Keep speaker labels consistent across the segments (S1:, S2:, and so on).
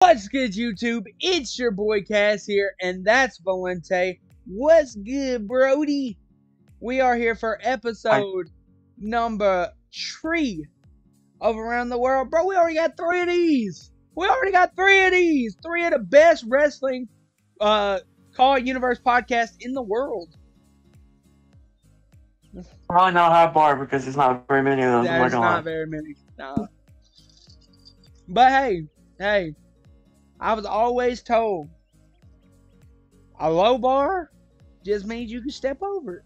S1: What's good, YouTube? It's your boy Cass here, and that's Valente. What's good, Brody? We are here for episode number 3 of Around the World. Bro, we already got 3 of these. Three of the best wrestling Call Universe podcasts in the world.
S2: Probably not high bar because there's not very many of them.
S1: There's not very many. No. But hey. I was always told a low bar just means you can step over it.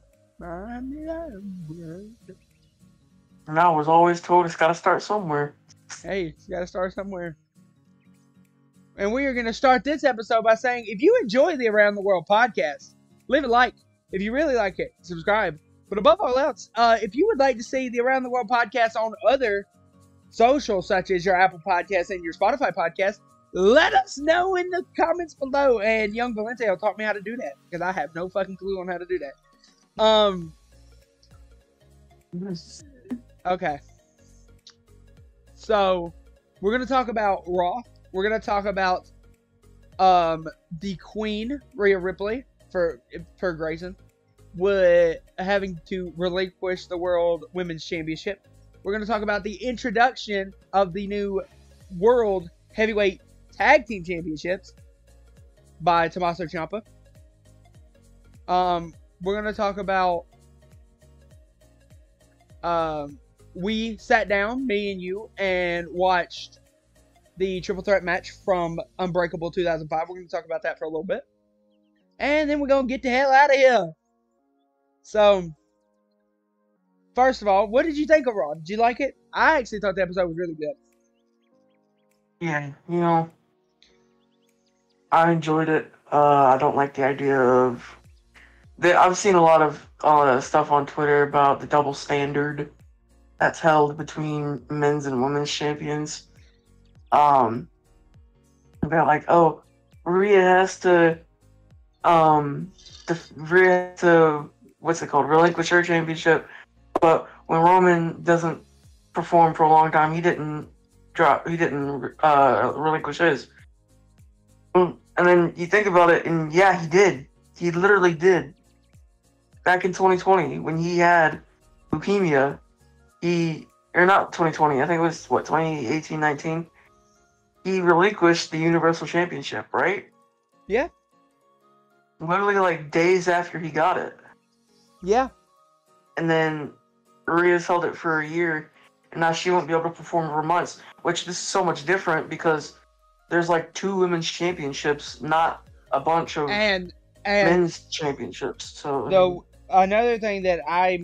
S2: And I was always told it's got to start somewhere.
S1: Hey, you got to start somewhere. And we are going to start this episode by saying, if you enjoy the Around the World podcast, leave a like. If you really like it, subscribe. But above all else, if you would like to see the Around the World podcast on other socials, such as your Apple Podcast and your Spotify podcast, let us know in the comments below, and young Valente will taught me how to do that, because I have no fucking clue on how to do that. Okay. So, we're going to talk about Raw. We're going to talk about the Queen, Rhea Ripley, for Grayson, having to relinquish the World Women's Championship. We're going to talk about the introduction of the new World Heavyweight Tag Team Championships by Tommaso Ciampa. We're going to talk about we sat down, me and you, and watched the triple threat match from Unbreakable 2005. We're going to talk about that for a little bit. And then we're going to get the hell out of here. So, first of all, what did you think of Raw? Did you like it? I actually thought the episode was really good.
S2: Yeah, you know, I enjoyed it. I don't like the idea of... I've seen a lot of stuff on Twitter about the double standard that's held between men's and women's champions. They're like, oh, Rhea has to, what's it called, relinquish her championship, but when Roman doesn't perform for a long time, he didn't relinquish his. And then you think about it, and yeah, he did. He literally did. Back in 2020, when he had leukemia, or not 2020, I think it was, 2018-19? He relinquished the Universal Championship, right?
S1: Yeah.
S2: Literally, like, days after he got it.
S1: Yeah.
S2: And then Rhea's held it for a year, and now she won't be able to perform for months, which this is so much different because there's like 2 women's championships, not a bunch of men's championships. So
S1: another thing that I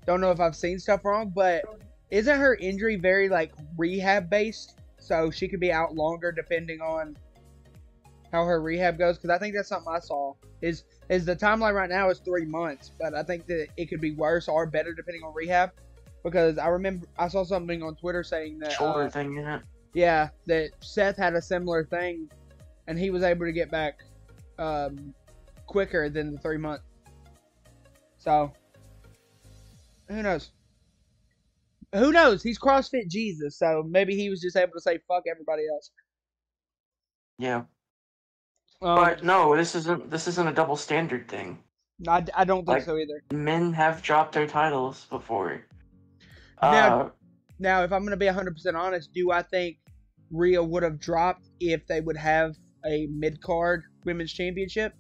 S1: don't know if I've seen stuff wrong, but isn't her injury very like rehab based? So she could be out longer depending on how her rehab goes. Because I think that's something I saw. Is the timeline right now is 3 months, but I think that it could be worse or better depending on rehab. Because I remember I saw something on Twitter saying that
S2: shoulder thing, yeah.
S1: Yeah, that Seth had a similar thing, and he was able to get back quicker than the 3 months. So, who knows? Who knows? He's CrossFit Jesus, so maybe he was just able to say fuck everybody else.
S2: Yeah. But no, this isn't a double standard thing.
S1: I don't think so either.
S2: Men have dropped their titles before.
S1: Now, if I'm going to be 100% honest, do I think Rhea would have dropped if they would have a mid-card women's championship?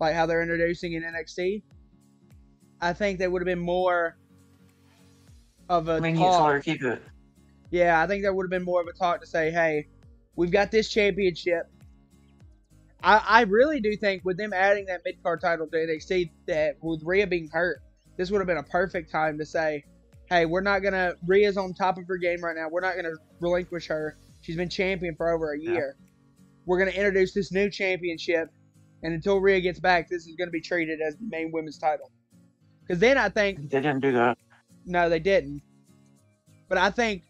S1: Like how they're introducing in NXT? I think they would have been more of a talk.
S2: Keep it.
S1: Yeah, I think there would have been more of a talk to say, hey, we've got this championship. I really do think with them adding that mid-card title to NXT, that with Rhea being hurt, this would have been a perfect time to say, hey, Rhea's on top of her game right now. We're not going to relinquish her. She's been champion for over a year. Yeah. We're going to introduce this new championship, and until Rhea gets back, this is going to be treated as the main women's title. Because then I think...
S2: They didn't do that.
S1: No, they didn't. But I think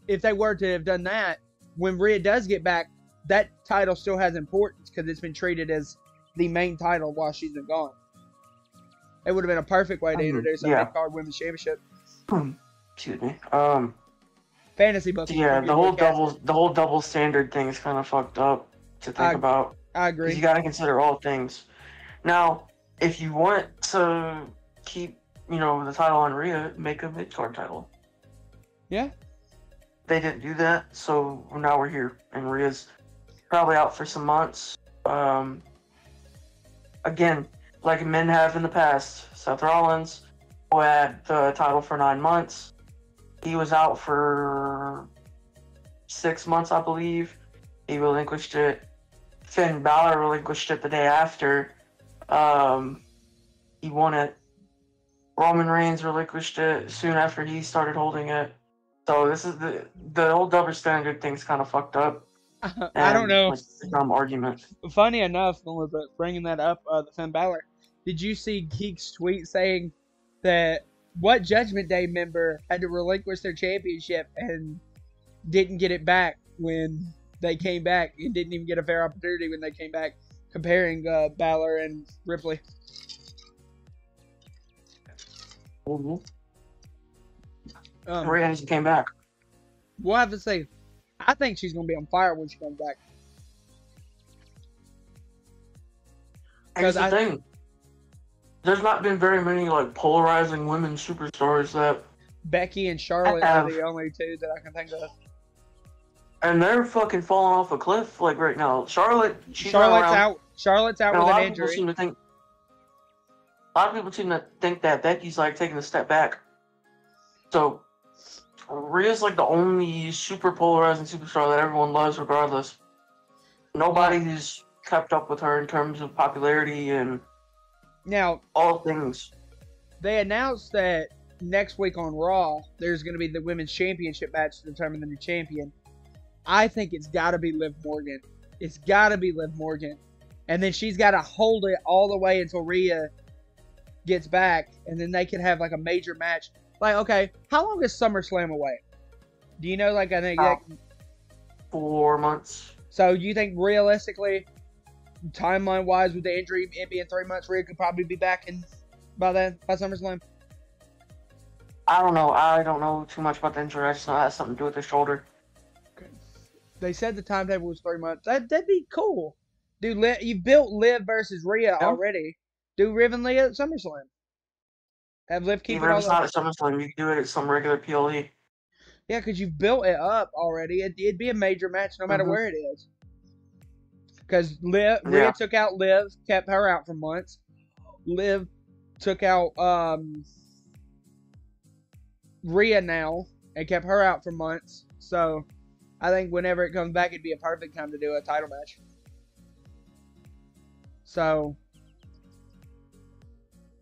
S1: if they were to have done that, when Rhea does get back, that title still has importance because it's been treated as the main title while she's been gone. It would have been a perfect way to introduce a mid-card women's championship.
S2: Excuse me.
S1: fantasy booking.
S2: Yeah,
S1: Good way to cast it.
S2: the whole double standard thing is kind of fucked up to think about.
S1: I
S2: Because you
S1: agree.
S2: got to consider all things. Now, if you want to keep, the title on Rhea, make a mid-card title.
S1: Yeah.
S2: They didn't do that, so now we're here, and Rhea's probably out for some months. Again, like men have in the past, Seth Rollins, who had the title for 9 months, he was out for 6 months, I believe. He relinquished it. Finn Balor relinquished it the day after. He won it. Roman Reigns relinquished it soon after he started holding it. So this is the whole double standard thing's kind of fucked up.
S1: I don't know.
S2: Like a dumb argument.
S1: Funny enough, Melissa, bringing that up, the Finn Balor, did you see Geek's tweet saying that what Judgment Day member had to relinquish their championship and didn't get it back when they came back and didn't even get a fair opportunity when they came back, comparing Balor and Ripley?
S2: Mm-hmm. Rhea hasn't came back.
S1: We'll have to see. I think she's going to be on fire when she comes back.
S2: Here's the thing. There's not been very many like polarizing women superstars that
S1: Becky and Charlotte are the only two that I can think of.
S2: And they're fucking falling off a cliff like right now. Charlotte's
S1: out. Charlotte's out with an injury.
S2: A lot of people seem to think that Becky's like taking a step back. So Rhea's like the only super polarizing superstar that everyone loves regardless. Nobody's kept up with her in terms of popularity and all things.
S1: They announced that next week on Raw, there's going to be the Women's Championship match to determine the new champion. I think it's got to be Liv Morgan. It's got to be Liv Morgan. And then she's got to hold it all the way until Rhea gets back. And then they can have like a major match. Like, okay, how long is SummerSlam away? Do you know, like, I think
S2: 4 months.
S1: So you think realistically, timeline-wise, with the injury, it being 3 months, Rhea could probably be back by SummerSlam?
S2: I don't know. I don't know too much about the injury. I just know it has something to do with the shoulder.
S1: Okay. They said the timetable was 3 months. That'd be cool. Dude, you built Liv versus Rhea already. Do Riv and Leah at SummerSlam. Have Liv keep it all.
S2: It's not at SummerSlam. You can do it at some regular PLE.
S1: Yeah, because you've built it up already. It'd be a major match no matter where it is. Because Rhea took out Liv, kept her out for months. Liv took out Rhea now and kept her out for months. So I think whenever it comes back, it'd be a perfect time to do a title match. So,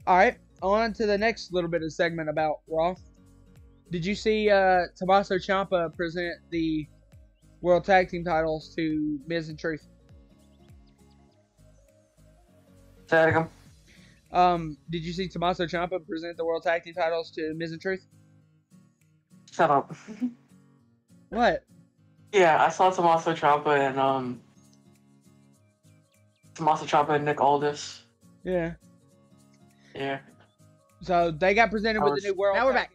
S1: all right, on to the next little bit of segment about Raw. Did you see Tommaso Ciampa present the World Tag Team titles to Miz and Truth?
S2: Say that again.
S1: Did you see Tommaso Ciampa present the World Tag Team titles to Miz and Truth?
S2: Shut up.
S1: What?
S2: Yeah, I saw Tommaso Ciampa and Nick Aldis.
S1: Yeah.
S2: Yeah.
S1: So they got presented with the new World. Now we're back.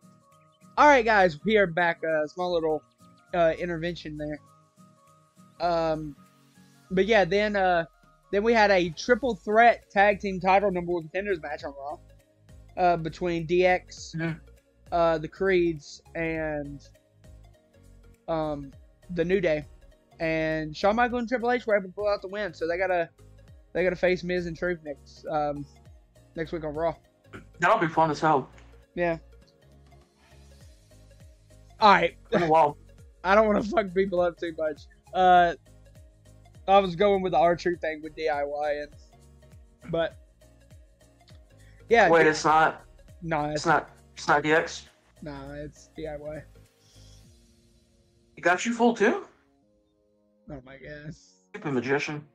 S1: All right, guys, we are back. Small little intervention there. But yeah, then we had a triple threat tag team title number one contenders match on Raw between DX, the Creeds, and the New Day. And Shawn Michaels and Triple H were able to pull out the win, so they gotta face Miz and Truth next week on Raw.
S2: That'll be fun as hell.
S1: Yeah. All right.
S2: Wow.
S1: I don't want to fuck people up too much. I was going with the R-Truth thing with DIY, but yeah.
S2: Wait, it's not.
S1: No,
S2: it's not. It's not DX.
S1: Nah, it's DIY.
S2: He got you full too?
S1: Oh my god.
S2: Stupid magician.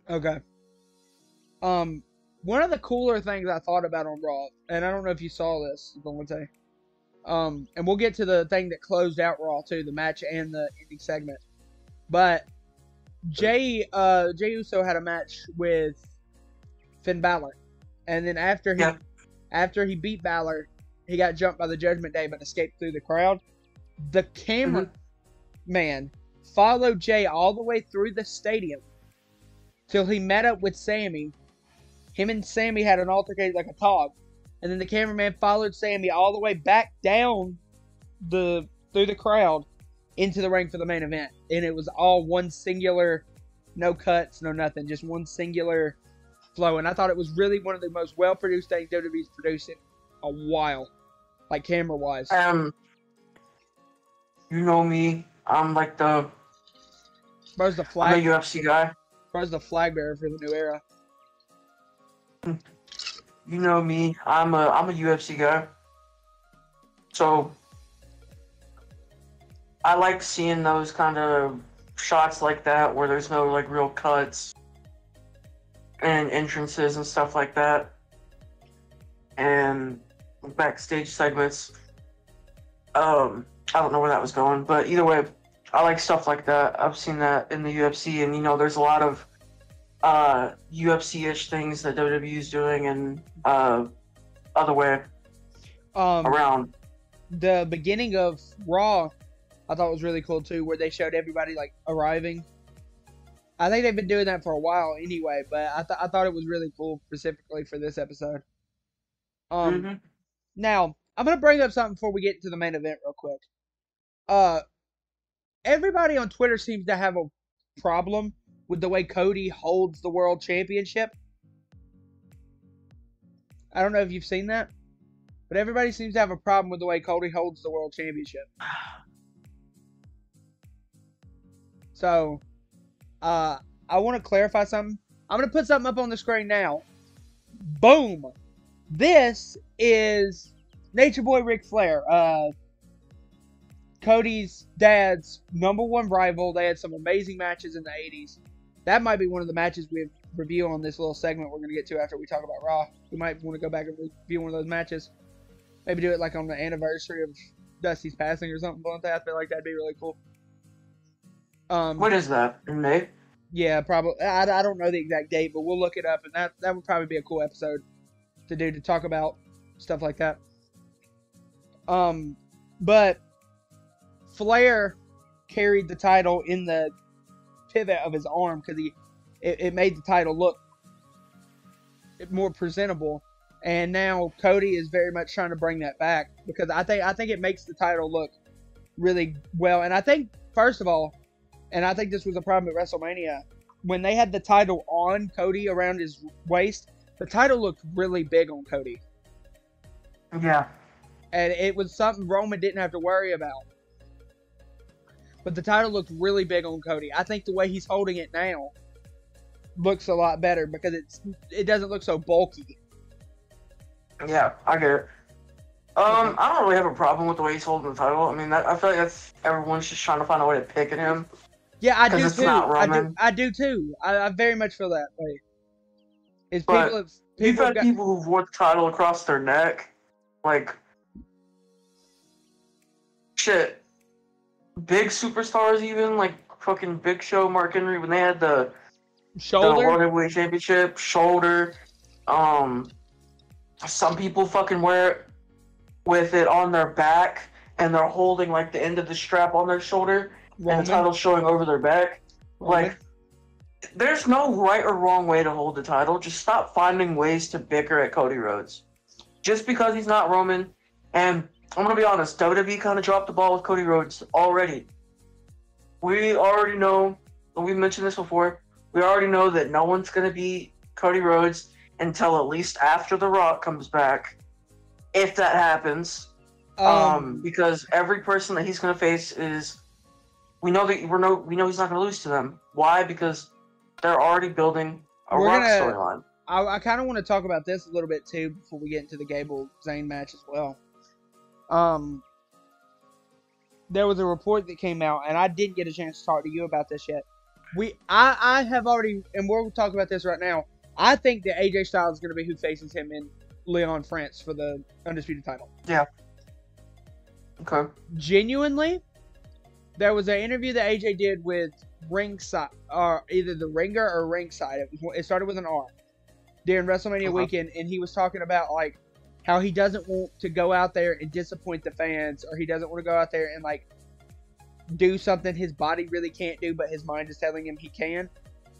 S1: Okay. One of the cooler things I thought about on Raw, and I don't know if you saw this, Valente. And we'll get to the thing that closed out Raw too, the match and the ending segment. But Jey Uso had a match with Finn Balor, and then after he beat Balor, he got jumped by the Judgment Day but escaped through the crowd. The cameraman followed Jay all the way through the stadium till he met up with Sammy. Him and Sammy had an altercation, like a talk. And then the cameraman followed Sammy all the way back down through the crowd into the ring for the main event. And it was all one singular, no cuts, no nothing, just one singular flow. And I thought it was really one of the most well-produced things WWE's produced in a while, like camera-wise.
S2: You know me. I'm like
S1: Bro's the flag.
S2: I'm a UFC guy.
S1: Bro's the flag bearer for the new era.
S2: You know me. I'm a UFC guy. So I like seeing those kind of shots like that where there's no like real cuts and entrances and stuff like that, and backstage segments. I don't know where that was going, but either way, I like stuff like that. I've seen that in the UFC, and there's a lot of UFC-ish things that WWE's doing, and other way around.
S1: The beginning of Raw, I thought was really cool too, where they showed everybody like arriving. I think they've been doing that for a while anyway, but I thought it was really cool specifically for this episode. Now I'm gonna bring up something before we get to the main event real quick. Everybody on Twitter seems to have a problem with the way Cody holds the world championship. I don't know if you've seen that, but everybody seems to have a problem with the way Cody holds the world championship. So, I want to clarify something. I'm going to put something up on the screen now. Boom! This is Nature Boy Ric Flair. Cody's dad's #1 rival. They had some amazing matches in the 80s. That might be one of the matches we review on this little segment we're going to get to after we talk about Raw. We might want to go back and review one of those matches. Maybe do it like on the anniversary of Dusty's passing or something like that. I feel like that'd be really cool.
S2: What is that? In May?
S1: Yeah, probably. I don't know the exact date, but we'll look it up, and that would probably be a cool episode to do, to talk about stuff like that. But Flair carried the title in the pivot of his arm because it made the title look more presentable, and now Cody is very much trying to bring that back because I think it makes the title look really well. And I think, first of all, and I think this was a problem at WrestleMania, when they had the title on Cody around his waist, the title looked really big on Cody.
S2: Yeah.
S1: And it was something Roman didn't have to worry about. But the title looked really big on Cody. I think the way he's holding it now looks a lot better because it doesn't look so bulky.
S2: Yeah, I get it. I don't really have a problem with the way he's holding the title. I mean, I feel like that's everyone's just trying to find a way to pick at him.
S1: Yeah, I do
S2: it's
S1: too.
S2: Not Roman.
S1: I do too. I very much feel that way.
S2: You've had people who've wore the title across their neck, like shit. Big superstars, even like fucking Big Show, Mark Henry, when they had the World Heavyweight Championship shoulder. Some people fucking wear it with it on their back, and they're holding like the end of the strap on their shoulder, and the title's showing over their back. Like, there's no right or wrong way to hold the title. Just stop finding ways to bicker at Cody Rhodes. Just because he's not Roman, and I'm gonna be honest, WWE kind of dropped the ball with Cody Rhodes already. We already know, and we've mentioned this before, we already know that no one's gonna beat Cody Rhodes until at least after The Rock comes back, if that happens. Because every person that he's gonna face we know he's not gonna lose to them. Why? Because they're already building a Rock storyline.
S1: I kind of want to talk about this a little bit too before we get into the Gable-Zayn match as well. There was a report that came out, and I didn't get a chance to talk to you about this yet. I have already, and we'll talk about this right now. I think that AJ Styles is going to be who faces him in Lyon, France for the Undisputed title.
S2: Yeah. Okay.
S1: Genuinely, there was an interview that AJ did with Ringside, or either the Ringer or Ringside. It started with an R during WrestleMania weekend, and he was talking about like how he doesn't want to go out there and disappoint the fans, or he doesn't want to go out there and like do something his body really can't do, but his mind is telling him he can.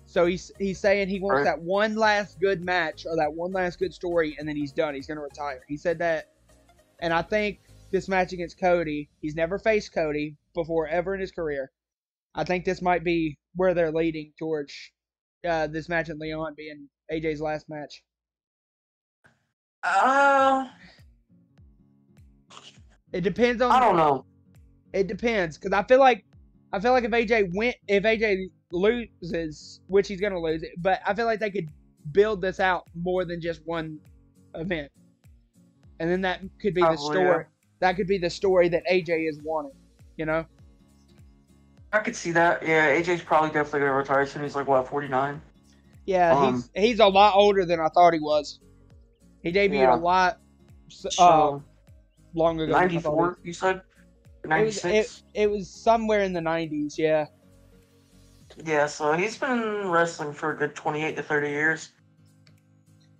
S1: So he's saying he wants that one last good match or that one last good story, and then he's done. He's going to retire. He said that. And I think this match against Cody, he's never faced Cody before ever in his career. I think this might be where they're leading towards this match in Leon being AJ's last match. It depends on.
S2: I don't know.
S1: It depends, because I feel like if AJ loses, which he's gonna lose, but I feel like they could build this out more than just one event, and then that could be the story. Yeah. That could be the story that AJ is wanting. You know.
S2: I could see that. Yeah, AJ's probably definitely gonna retire soon. He's like what, 49?
S1: Yeah, he's a lot older than I thought he was. He debuted a lot long ago.
S2: 94, you said? 96?
S1: It was somewhere in the 90s, yeah.
S2: Yeah, so he's been wrestling for a good 28 to 30 years.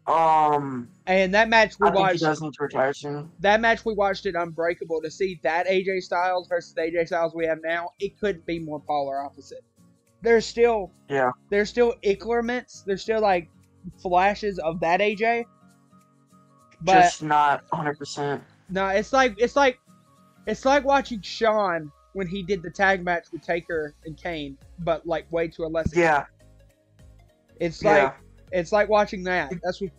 S2: And
S1: that match we
S2: watched. I think
S1: he
S2: does need to retire soon.
S1: That match we watched at Unbreakable, to see that AJ Styles versus the AJ Styles we have now, it couldn't be more polar opposite. There's still increments, there's still like flashes of that AJ, but
S2: just not 100%.
S1: No, it's like watching Shawn when he did the tag match with Taker and Kane, but like way to a lesser extent. It's like watching that. That's what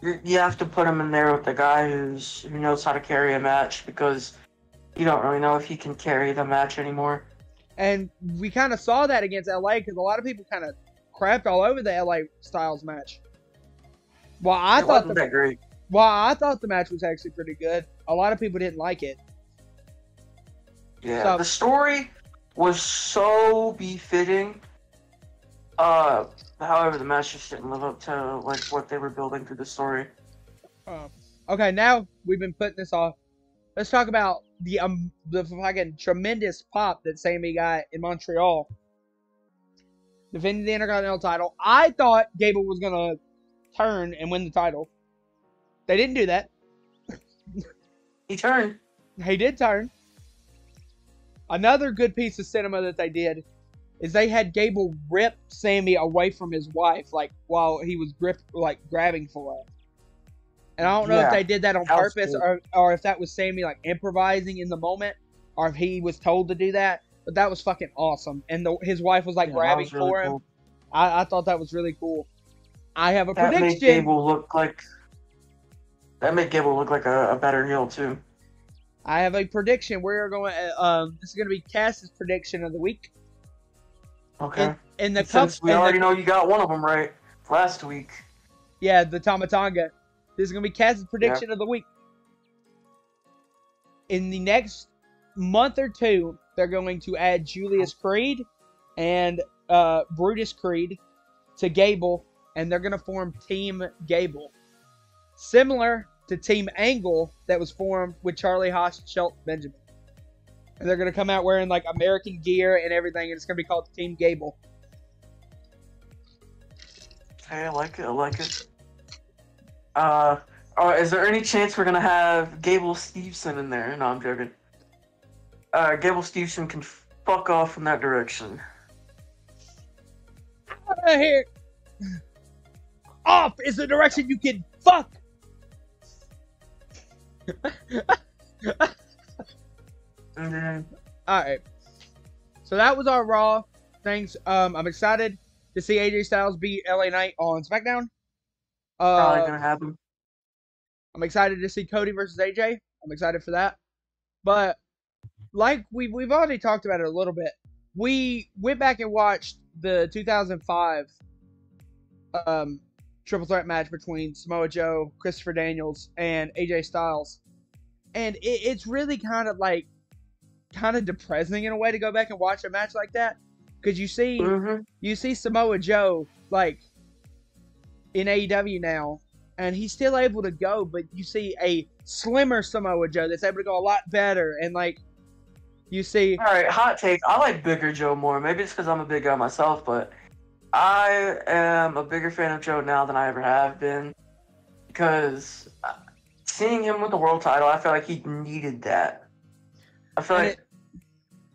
S2: you have to put him in there with the guy who knows how to carry a match, because you don't really know if he can carry the match anymore.
S1: And we kind of saw that against LA, because a lot of people kind of crapped all over the LA Styles match. Well, I thought
S2: wasn't that great.
S1: Well, I thought the match was actually pretty good. A lot of people didn't like it.
S2: Yeah, the story was so befitting. However, the match just didn't live up to like what they were building through the story.
S1: Okay, now we've been putting this off. Let's talk about the fucking tremendous pop that Sammy got in Montreal, defending the Intercontinental title. I thought Gable was gonna turn and win the title. They didn't do that.
S2: He turned.
S1: He did turn. Another good piece of cinema that they did is they had Gable rip Sammy away from his wife, like while he was grabbing for her. And I don't know if they did that on purpose or if that was Sammy like improvising in the moment, or if he was told to do that. But that was fucking awesome. And his wife was like grabbing for him. Cool. I thought that was really cool. I have a prediction.
S2: That made Gable look like a better heel too.
S1: I have a prediction. We're going. This is going to be Cass's prediction of the week.
S2: Okay.
S1: In the
S2: Since we already know you got one of them right last week.
S1: Yeah, the Tamatanga. This is going to be Cass's prediction of the week. In the next month or two, they're going to add Julius Creed and Brutus Creed to Gable, and they're going to form Team Gable. Similar to Team Angle that was formed with Charlie Haas and Shelton Benjamin. And they're going to come out wearing like American gear and everything, and it's going to be called Team Gable.
S2: Hey, I like it. Is there any chance we're going to have Gable Steveson in there? No, I'm joking. Gable Steveson can fuck off in that direction.
S1: Out of here. Off is the direction you can fuck. Alright. So that was our Raw. Thanks. I'm excited to see AJ Styles beat LA Knight on SmackDown.
S2: Probably gonna happen.
S1: I'm excited to see Cody versus AJ. I'm excited for that. But like we've already talked about it a little bit. We went back and watched the 2005 triple threat match between Samoa Joe, Christopher Daniels, and AJ Styles. And it's really kind of depressing in a way to go back and watch a match like that. Because you see Samoa Joe like in AEW now, and he's still able to go, but you see a slimmer Samoa Joe that's able to go a lot better, and like you see.
S2: All right, hot take. I like bigger Joe more. Maybe it's because I'm a big guy myself, but I am a bigger fan of Joe now than I ever have been, because seeing him with the world title, I feel like he needed that. I feel
S1: And
S2: like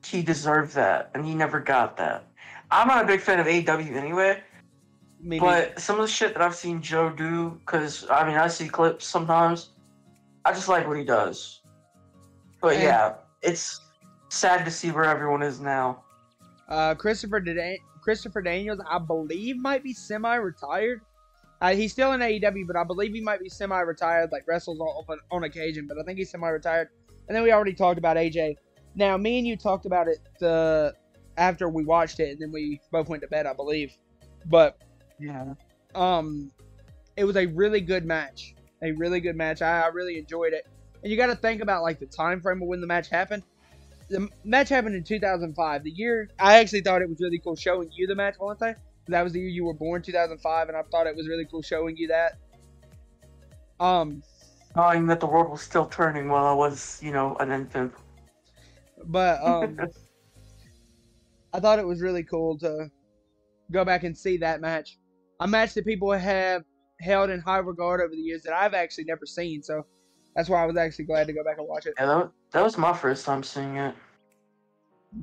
S2: he deserved that, and he never got that. I'm not a big fan of AEW anyway, but some of the shit that I've seen Joe do, because, I mean, I see clips sometimes, I just like what he does. But
S1: and,
S2: yeah, it's sad to see where everyone is now.
S1: Christopher Daniels, I believe, might be semi-retired. He's still in AEW, but I believe he might be semi-retired, like wrestles on occasion, but I think he's semi-retired. And then we already talked about AJ. Now, me and you talked about it after we watched it, and then we both went to bed, I believe. But
S2: yeah,
S1: it was a really good match. A really good match. I really enjoyed it. And you got to think about like the time frame of when the match happened. The match happened in 2005. The year I actually thought it was really cool showing you the match, Valente. That was the year you were born, 2005, and I thought it was really cool showing you that.
S2: Knowing that the world was still turning while I was, an infant.
S1: But I thought it was really cool to go back and see that match. A match that people have held in high regard over the years that I've actually never seen. So that's why I was actually glad to go back and watch it.
S2: Yeah, that was my first time seeing it.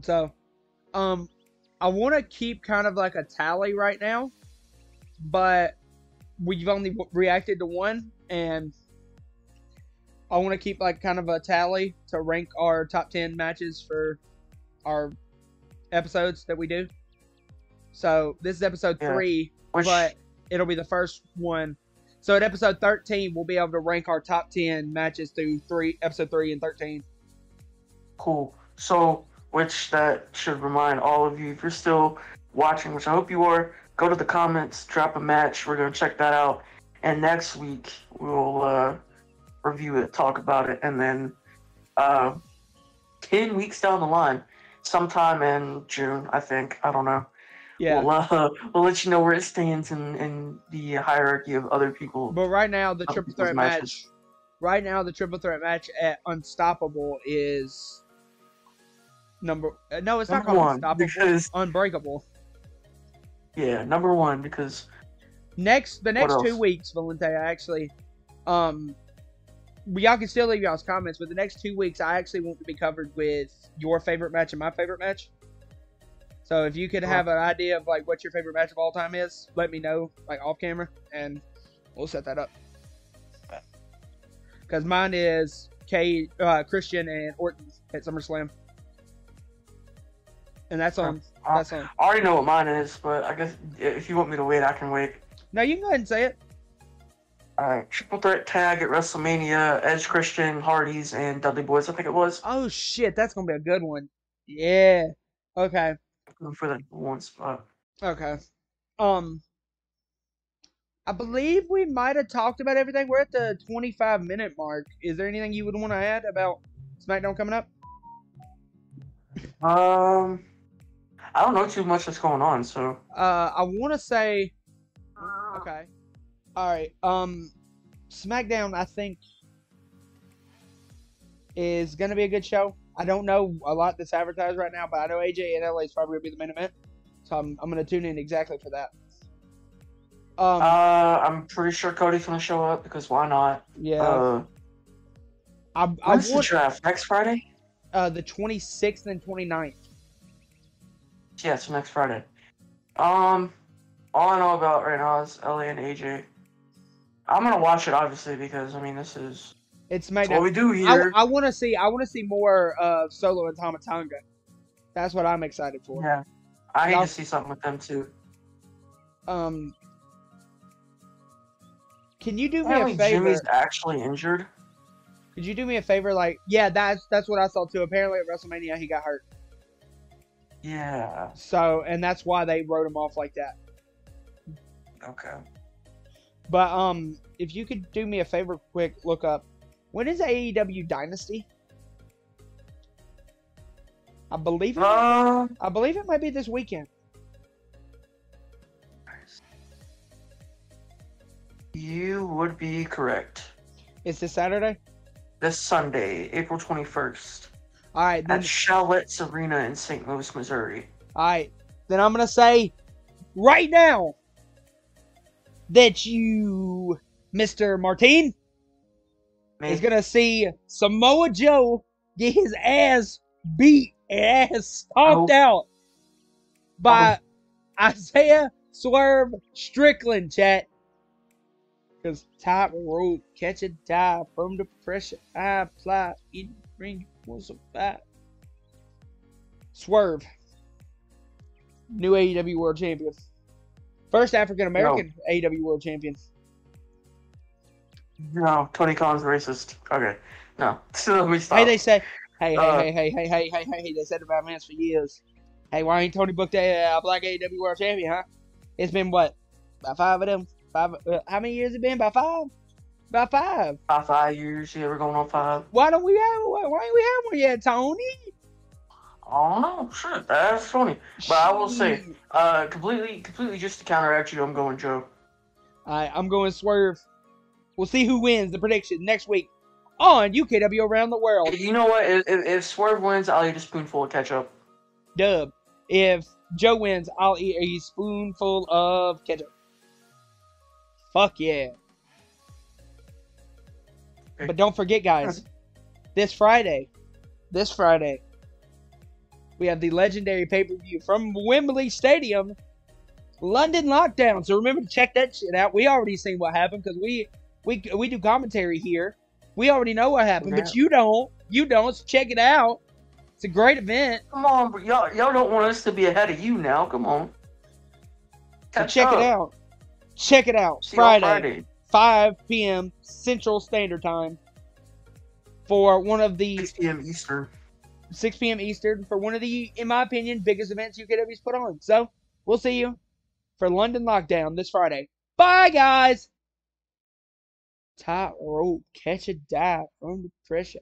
S1: So, I want to keep kind of like a tally right now, but we've only reacted to one, and I want to keep like kind of a tally to rank our top 10 matches for our episodes that we do. So this is episode 3, but it'll be the first one. So at episode 13, we'll be able to rank our top 10 matches through episode 3 and 13.
S2: Cool. So, which that should remind all of you, if you're still watching, which I hope you are, go to the comments, drop a match. We're going to check that out. And next week, we'll review it, talk about it, and then 10 weeks down the line, sometime in June, I think. I don't know.
S1: Yeah.
S2: We'll let you know where it stands in the hierarchy of other people.
S1: But right now, the triple threat match. Right now, the triple threat match at Unstoppable is no, it's not called Unstoppable. Because Unbreakable.
S2: Yeah, number 1 because
S1: the next 2 weeks, Valente, I actually y'all can still leave y'all's comments, but the next 2 weeks I actually want to be covered with your favorite match and my favorite match. So if you could have an idea of like what your favorite match of all time is, let me know like off camera, and we'll set that up. Because mine is Christian and Orton at SummerSlam, and that's on. That's on.
S2: I already know what mine is, but I guess if you want me to wait, I can wait.
S1: No, you can go ahead and say it.
S2: Alright, triple threat tag at WrestleMania, Edge, Christian, Hardys, and Dudley Boyz, I think it was.
S1: Oh shit, that's gonna be a good one. Yeah. Okay.
S2: For that one spot.
S1: Okay. I believe we might have talked about everything. We're at the 25-minute mark. Is there anything you would want to add about SmackDown coming up?
S2: I don't know too much that's going on, so.
S1: I want to say. Okay. All right. SmackDown, I think, is gonna be a good show. I don't know a lot that's advertised right now, but I know AJ and LA is probably gonna be the main event, so I'm gonna tune in exactly for that.
S2: I'm pretty sure Cody's gonna show up because why not?
S1: Yeah.
S2: When's the draft? Next Friday?
S1: The 26th and 29th.
S2: Yeah, so next Friday. All I know about right now is LA and AJ. I'm gonna watch it obviously because I mean it's what we do here.
S1: I want to see more of Solo and Tama Tonga. That's what I'm excited for.
S2: Yeah, I need to see something with them too.
S1: Can you do me a favor?
S2: Jimmy's actually injured.
S1: Could you do me a favor? Like, yeah, that's what I saw too. Apparently at WrestleMania he got hurt.
S2: Yeah.
S1: So, and that's why they wrote him off like that.
S2: Okay.
S1: But if you could do me a favor, quick look up. When is AEW Dynasty? I believe it might be this weekend.
S2: You would be correct.
S1: It's this Saturday?
S2: This Sunday, April 21st.
S1: All right. Then,
S2: at Charlotte's Arena in St. Louis, Missouri.
S1: All right. Then I'm going to say right now that you, Mr. Martin, is going to see Samoa Joe get his ass beat and ass stomped out by Isaiah Swerve Strickland, chat. Because top rope, catch a dive from the pressure. I apply in the ring was a fight. Swerve, new AEW World Champion. First African American AEW World Champion.
S2: No, Tony Khan's racist. Okay, no. So let me stop.
S1: Hey, they say, hey, they said about Vince for years. Hey, why ain't Tony booked a black AEW World Champion, huh? It's been what? About 5 of them? 5? How many years it been? About 5? About 5.
S2: About 5 years. Yeah, we're going on 5.
S1: Why ain't we have one yet, Tony?
S2: I don't know. Shit, that's funny. But I will say, completely just to counteract you, I'm going Joe.
S1: Alright, I'm going Swerve. We'll see who wins the prediction next week on UKW Around the World.
S2: You know what? If Swerve wins, I'll eat a spoonful of ketchup.
S1: Dub. If Joe wins, I'll eat a spoonful of ketchup. Fuck yeah.
S2: Okay.
S1: But don't forget, guys, this Friday, we have the legendary pay-per-view from Wembley Stadium, London Lockdown. So remember to check that shit out. We already seen what happened because we do commentary here. We already know what happened, but you don't. You don't. So check it out. It's a great event.
S2: Come on, bro. Y'all don't want us to be ahead of you now. Come on.
S1: So check it out. Check it out. Friday, 5 p.m. Central Standard Time for one of the
S2: 6 p.m. Eastern.
S1: 6 p.m. Eastern for one of the, in my opinion, biggest events UKW's put on. So we'll see you for London Lockdown this Friday. Bye, guys. Top rope, catch a dive from the pressure.